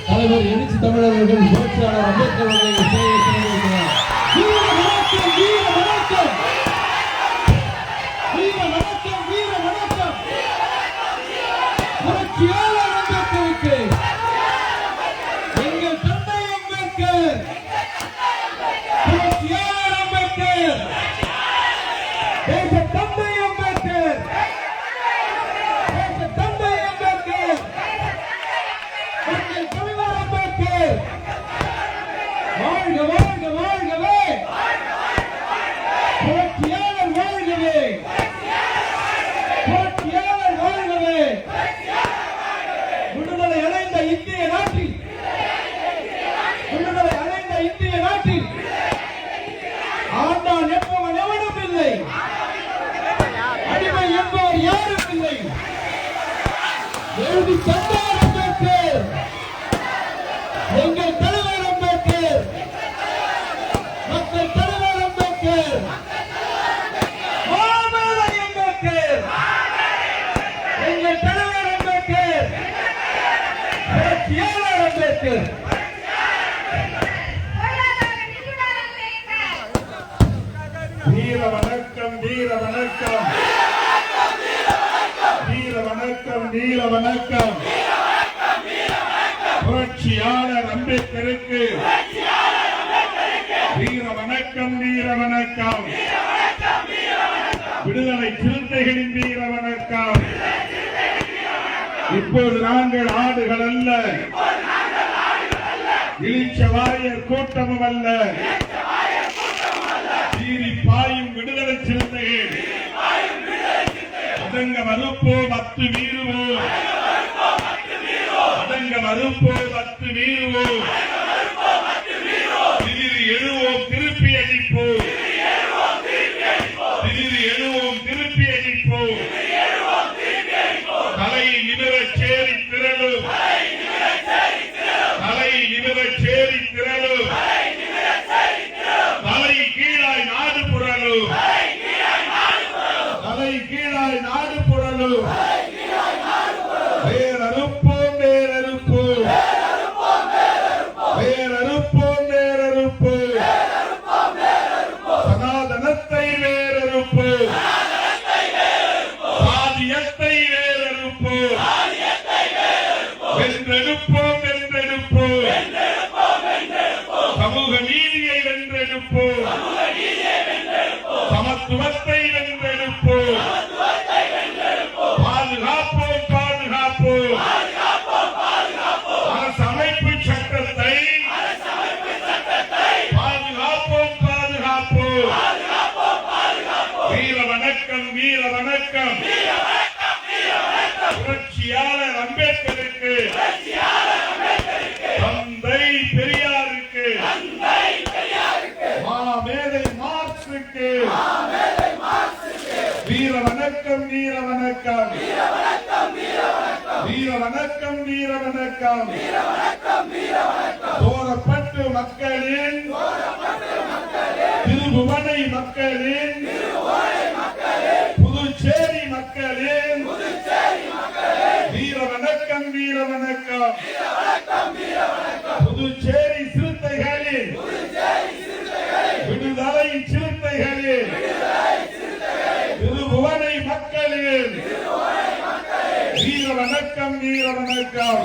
தலைவர் எழுச்சி தமிழர்கள் புரட்சியாளர் அம்பேத்கர் புரட்சியாளர் அம்பேத்கருக்கு எங்கள் தந்தை அம்பேத்கர், புரட்சியாளர் அம்பேத்கர், தேச தந்தை அம்பேத்கர், தேச தந்தை அம்பேத்கர், எங்கள் தலைவர் அம்பேத்கர் வாழ்க வாழ்க வாழ்கவே, புரட்சியாளர் வாழ்கவே, புரட்சியாளர் வாழ்கவே. விடுதலை அடைந்த இந்திய நாட்டில், விடுதலை அடைந்த இந்திய நாட்டில் ஆண்டான் என்பவன் எவனும் இல்லை, அடிமை என்பவர் யாரும் இல்லை. எழுதி தந்தார் அம்பேத்கர், எங்கள் தலைவர் அம்பேத்கர், மக்கள் தலைவர் அம்பேத்கர், மாமேதை அம்பேத்கர், எங்கள் தலைவர் அம்பேத்கர், புரட்சியாளர் அம்பேத்கர். வீர வணக்கம், வீர வணக்கம், வீர வணக்கம், வீர வணக்கம். புரட்சியாளர் அம்பேத்கருக்கு வீர வணக்கம், வீர வணக்கம். விடுதலை சிறுத்தைகளின் வீர வணக்கம். இப்போது நாங்கள் ஆடுகள் அல்ல, இளிச்சவாயர் கூட்டமும் அல்ல, சீறி பாயும் விடுதலை சிறுத்தைகள். அதங்க மறுப்போம், அத்து மீறுவோம், அதங்க மறுப்போம், அத்து மீறுவோம், திரிதி எழுவோம், திருப்பி அடிப்போம், திரிதி எழுவோம், திருப்பி அடிப்போம். தலை நிமிரச் சேரி திரளும், தலை நிமிரச் சேரி திரளும், தலை கீழாய் நாடு புரளும், தலை கீழாய் நாடு புரளும். வேறறுப்போம், வேறறுப்போம், வேறறுப்போம், வேறறுப்போம். சனாதனத்தை வேறறுப்போம், சாதியத்தை வேறறுப்போம், வென்றெடுப்போம், வென்றெடுப்போம். சமூக நீதியை வென்றெடுப்போம், சமத்துவத்தை வென்றெடுப்போம். பாதுகாப்போம், பாதுகாப்போம். அரசமைப்பு சட்டத்தை பாதுகாப்போம், பாதுகாப்போம். வீர வணக்கம், வீர வணக்கம். புரட்சியாளர் அம்பேத்கருக்கு, தந்தை பெரியாருக்கு, மாமேதை மார்க்சுக்கு வீர வணக்கம், வீர வணக்கம், வீர வணக்கம், வீர வணக்கம். தோரப்பட்டு மக்களின், திருபுவனை மக்களின், புதுச்சேரி மக்களின் வீர வணக்கம், வீர வணக்கம். புதுச்சேரி சிறுத்தைகளின், விடுதலை சிறுத்தைகளின், திருபுவனை மக்களின் வீர வணக்கம், வீர வணக்கம்.